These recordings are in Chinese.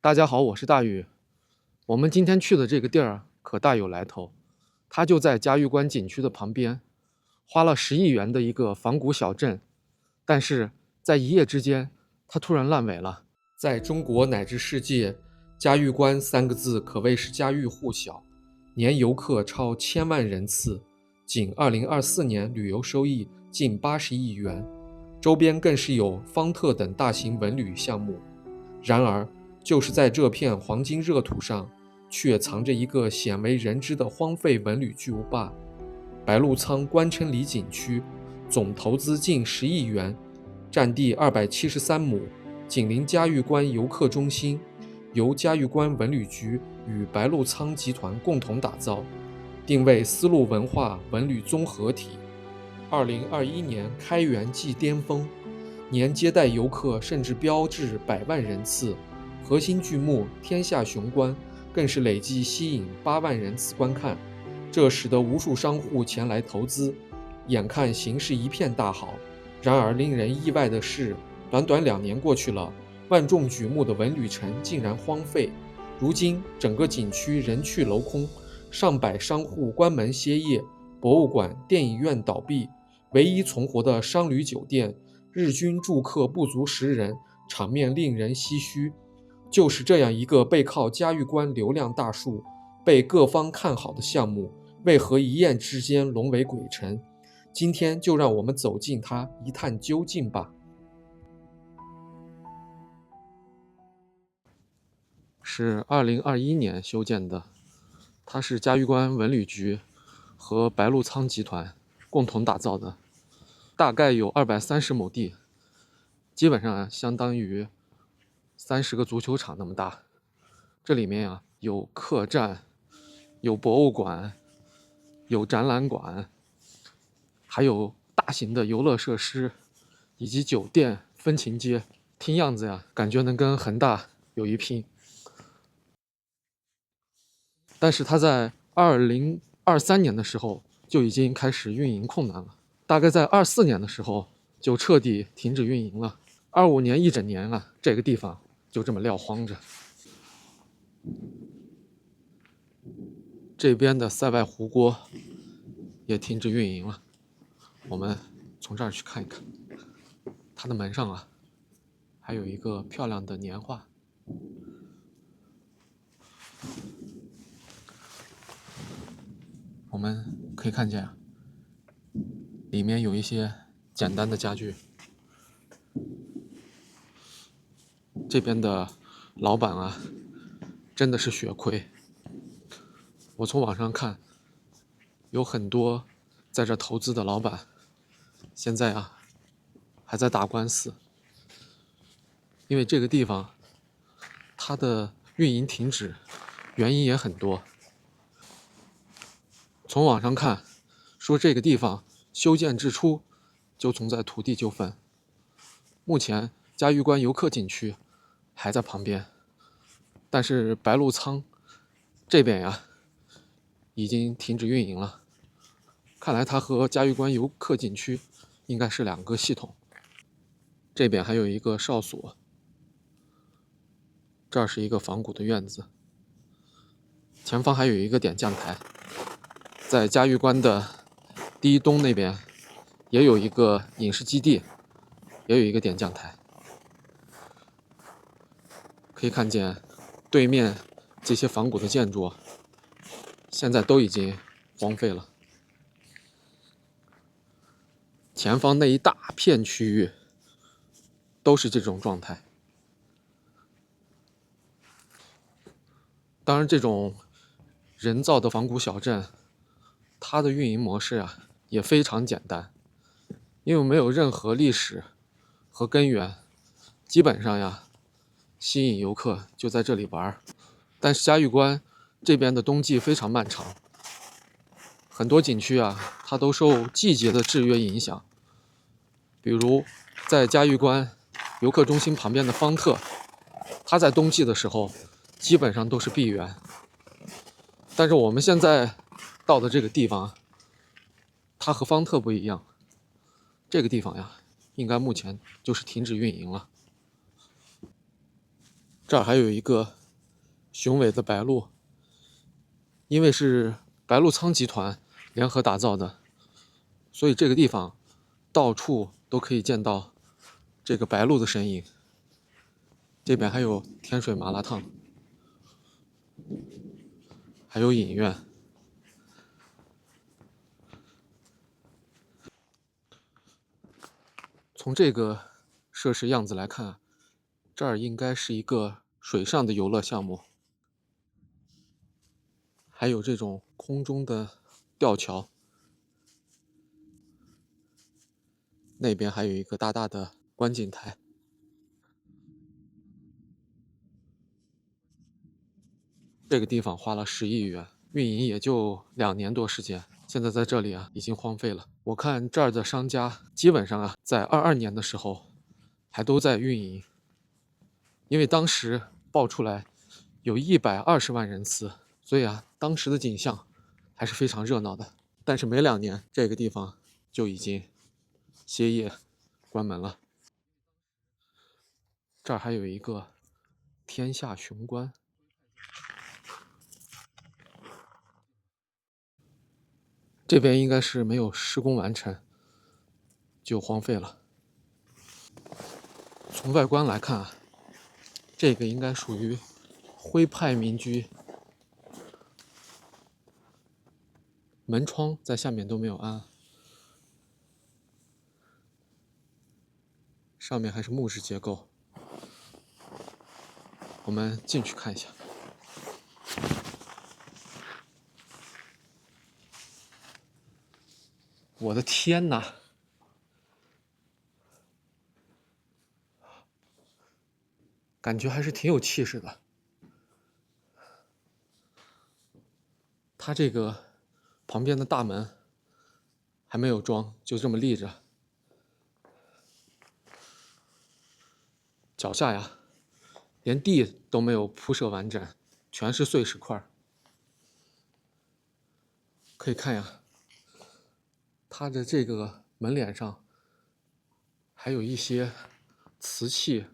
大家好，我是大宇。我们今天去的这个地儿可大有来頭，它就在嘉峪關景區的旁邊，花了10億元的一個仿古小鎮，但是在一夜之間，它突然爛尾了。在中國乃至世界，嘉峪關3個字可謂是家喻戶曉，年遊客超1000萬人次，僅2024年旅遊收益近80億元，周邊更是有方特等大型文旅項目。然而，就是在這片黃金熱土上，卻藏着一個鮮為人知的荒廢文旅巨無霸——白鹿倉關郴里景區，總投資近10億元，佔地273畝，緊鄰嘉峪關遊客中心，由嘉峪關文旅局與白鹿倉集團共同打造，定位絲路文化文旅綜合體。2021年開園即巔峰，年接待遊客甚至飆至100萬人次，核心劇目《天下雄關》更是累計吸引8萬人次觀看，這使得無數商戶前來投資，眼看形勢一片大好。然而令人意外的是，短短2年過去了，萬眾矚目的文旅城竟然荒廢。如今整個景區人去樓空，上百商戶關門歇業，博物館、電影院倒閉，唯一存活的商旅酒店，日均住客不足10人，場面令人唏噓。就是這樣一個背靠嘉峪關流量大樹、被各方看好的項目，為何一夜之間淪為鬼城？今天就讓我們走進它，一探究竟吧。是2021年修建的，它是嘉峪關文旅局和白鹿倉集團共同打造的，大概有230畝地，基本上相當於30個足球場那麼大。這裡面有客棧，有博物館，有展覽館，還有大型的遊樂設施，以及酒店、風情街。聽樣子感覺能跟恆大有一拼。但是它在2023年的時候就已經開始運營困難了，大概在24年的時候就徹底停止運營了。25年一整年這個地方就這麼撂荒着。這邊的塞外湖鍋也停止運營了，我們從這兒去看一看。它的門上還有一個漂亮的年畫。我們可以看見裡面有一些簡單的家具。這邊的老闆真的是血虧。我從網上看，有很多在這投資的老闆，現在還在打官司，因為這個地方它的運營停止原因也很多。從網上看，說這個地方修建之初就存在土地糾紛。目前嘉峪關遊客景區還在旁邊，但是白鹿倉這邊已經停止運營了。看來它和嘉峪關遊客景區應該是2個系統。這邊還有一個哨所，這是一個仿古的院子，前方還有一個點將台。在嘉峪關的第一東那邊也有一個影視基地，也有一個點將台。可以看見對面這些仿古的建築現在都已經荒廢了。前方那一大片區域都是這種狀態。當然，這種人造的仿古小鎮，它的運營模式也非常簡單，因為沒有任何歷史和根源，基本上吸引遊客就在這裡玩。但是嘉峪關這邊的冬季非常漫長，很多景區它都受季節的制約影響。比如在嘉峪關遊客中心旁邊的方特，它在冬季的時候基本上都是閉園。但是我們現在到的這個地方，它和方特不一樣，這個地方應該目前就是停止運營了。這兒還有一個雄偉的白鷺，因為是白鷺倉集团联合打造的，所以这个地方到處都可以見到這個白鷺的身影。這邊還有天水麻辣燙，還有影院。從這個設施樣子來看，這兒應該是一個水上的遊樂項目，還有這種空中的吊橋。那邊還有一個大大的觀景台。這個地方花了10億元，運營也就2年多時間。現在在這裡啊，已經荒廢了。我看這兒的商家基本上啊，在22年的時候還都在運營，因為當時爆出來有120萬人次，所以啊，當時的景象還是非常熱鬧的。但是沒2年，這個地方就已經歇業關門了。這兒還有一個天下雄關。這邊應該是沒有施工完成，就荒廢了。從外觀來看啊，這個應該屬於徽派民居，門窗在下面都沒有安，上面還是木質結構。我們進去看一下。我的天哪！感覺還是挺有氣勢的。它這個旁邊的大門還沒有裝，就這麼立着。腳下呀，連地都沒有鋪設完整，全是碎石塊。可以看呀，它的這個門臉上還有一些瓷器，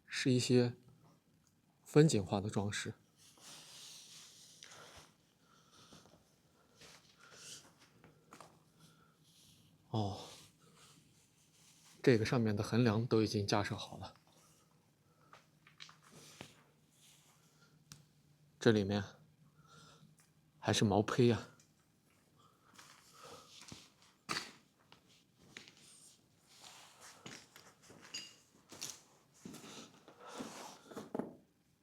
是一些風景畫的裝飾。哦，這個上面的橫樑都已經架設好了。這裡面還是毛坯呀。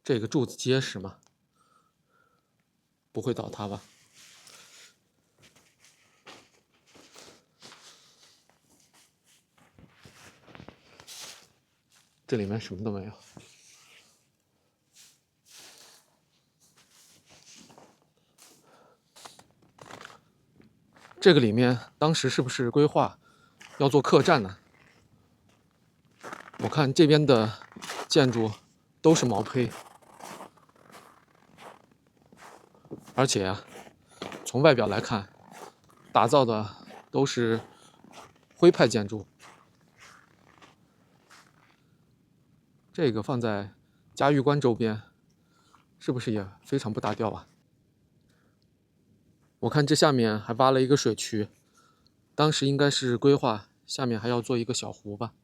這個柱子結實嗎？不會倒塌吧？這裡面什麼都沒有。這個裡面當時是不是規劃要做客棧呢？我看這邊的建築都是毛坯，而且啊，從外表來看，打造的都是徽派建築。這個放在嘉峪關周邊，是不是也非常不搭調啊？我看這下面還挖了一個水渠，當時應該是規劃下面還要做一個小湖吧。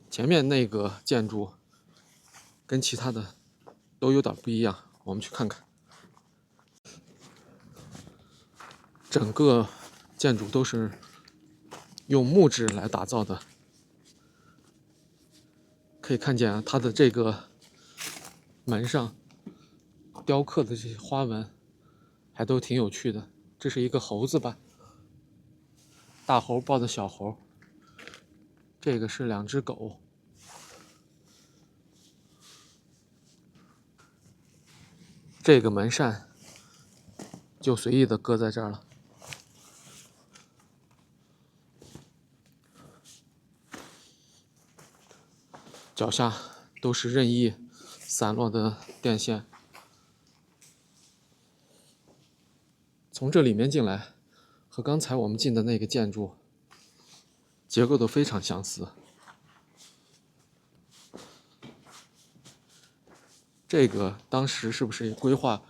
前面那個建築跟其他的都有點不一樣，我們去看看。整個建築都是用木質來打造的，可以看見啊，它的這個門上雕刻的這些花紋還都挺有趣的。這是一個猴子吧？大猴抱着小猴。這個是2隻狗。這個門扇就隨意的擱在這兒了。腳下都是任意散落的電線。從這裡面進來，和剛才我們進的那個建築結構都非常相似。這個當時是不是規劃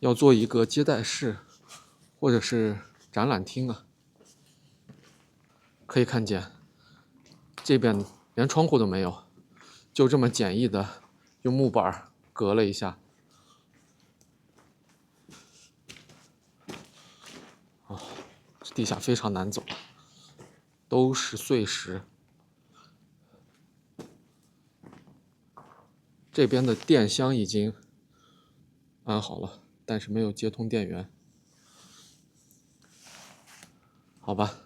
要做一個接待室或者是展覽廳啊？可以看見這邊連窗戶都沒有，就這麼簡易的用木板隔了一下。地下非常难走，都是碎石。這邊的電箱已經安好了，但是沒有接通電源。好吧，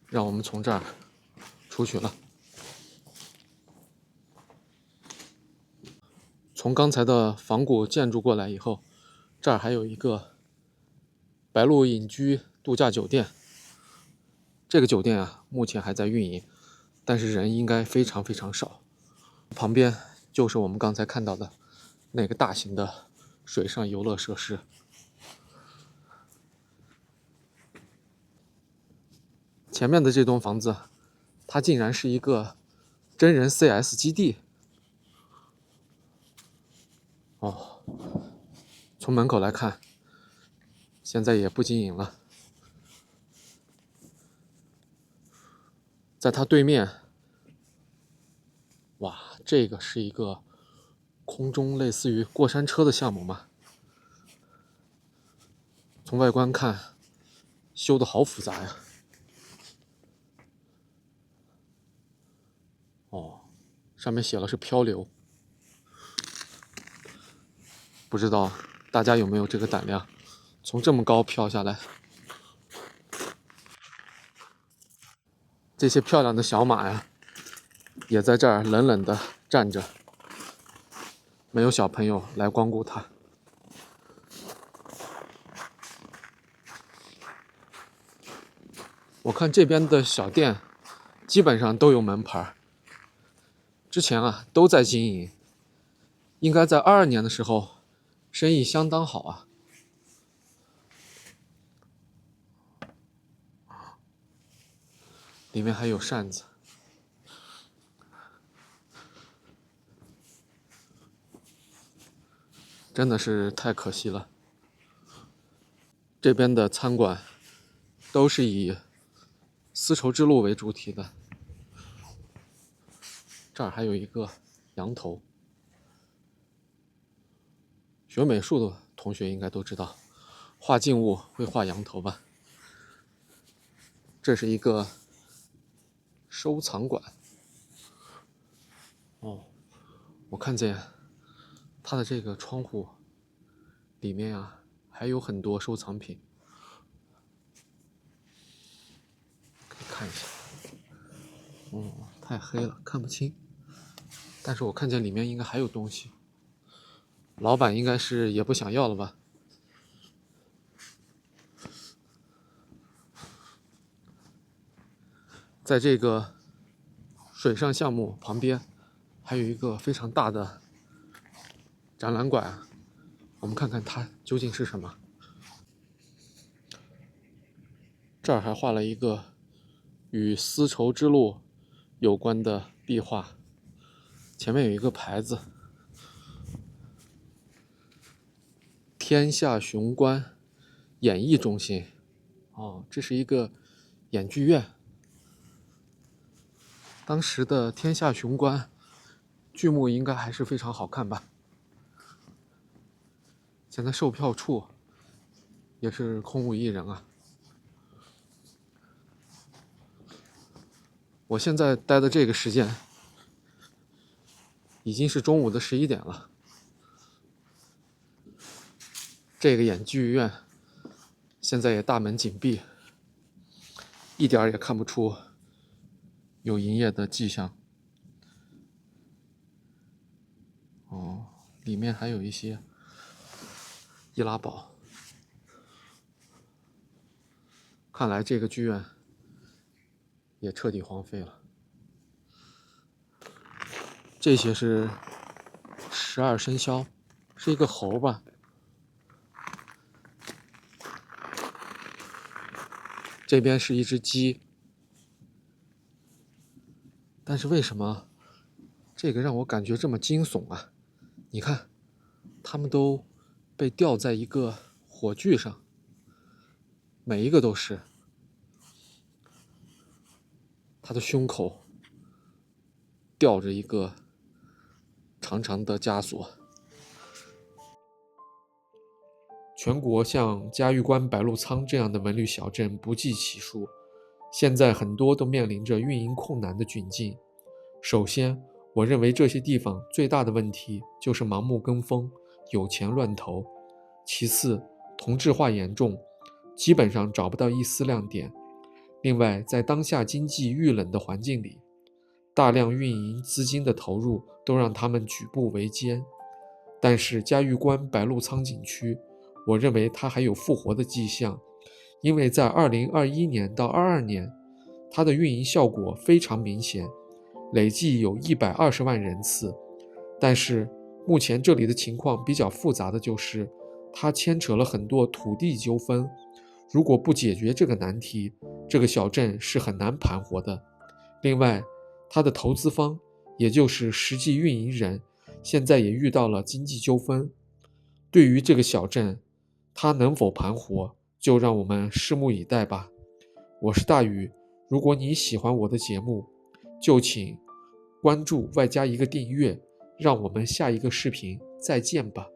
讓我們從這兒出去了。從剛才的仿古建築過來以後，這兒還有一個白鹿隱居度假酒店。這個酒店啊，目前還在運營，但是人應該非常非常少。旁邊就是我們剛才看到的那個大型的水上遊樂設施。前面的這棟房子，它竟然是一個真人 CS 基地。哦，從門口来看，現在也不经营了。在它对面，哇，這個是一個空中類似於過山車的項目嗎？從外觀看，修得好複雜呀。哦，上面寫了是漂流，不知道大家有沒有這個膽量，從這麼高漂下來。這些漂亮的小馬呀，也在這兒冷冷地站着，沒有小朋友來光顧它。我看這邊的小店基本上都有門牌，之前啊都在經營，应該在22年的时候生意相当好啊。里面還有扇子，真的是太可惜了。這邊的餐館都是以絲綢之路為主題的。這兒還有一個羊頭，學美術的同學應該都知道，畫靜物會畫羊頭吧？這是一個收藏館。哦，我看見它的這個窗戶裡面啊，還有很多收藏品，可以看一下。哦，太黑了，看不清。但是我看見裡面應該還有東西，老闆應該是也不想要了吧。在這個水上項目旁邊還有一個非常大的展覽館，我們看看它究竟是什麼。這兒還畫了一個與絲綢之路有關的壁畫，前面有一個牌子，天下雄關演藝中心。哦，这是一个演剧院。当时的天下雄关剧目应该还是非常好看吧。现在售票处也是空无一人啊。我现在待的这个时间已经是中午的11点了。这个演剧院现在也大门緊閉，一點也看不出有營業的跡象。哦，裡面還有一些易拉寶。看來這個劇院也徹底荒廢了。這些是12生肖，是一個猴吧？這邊是一只雞。但是為什麼這個讓我感覺這麼驚悚啊？你看，它們都被吊在一個火炬上，每一個都是。它的胸口吊着一個長長的枷鎖。全國像嘉峪關、白鹿倉這樣的文旅小鎮不計其數，現在很多都面臨着運營困難的窘境。首先，我認為這些地方最大的問題就是盲目跟風，有錢亂投。其次，同質化嚴重，基本上找不到一絲亮點。另外，在當下經濟遇冷的環境裡，大量運營資金的投入都讓他們舉步維艱。但是嘉峪關白鹿倉景區，我認為它還有復活的跡象，因為在2021年到22年，它的運營效果非常明顯，累計有120萬人次。但是目前這裡的情況比較複雜的就是，它牽扯了很多土地糾紛。如果不解決這個難題，這個小鎮是很難盤活的。另外，它的投資方，也就是實際運營人，現在也遇到了經濟糾紛。對於這個小鎮，它能否盤活，就讓我們拭目以待吧。我是大宇，如果你喜歡我的節目，就請關注外加一個訂閱，讓我們下一個視頻再見吧。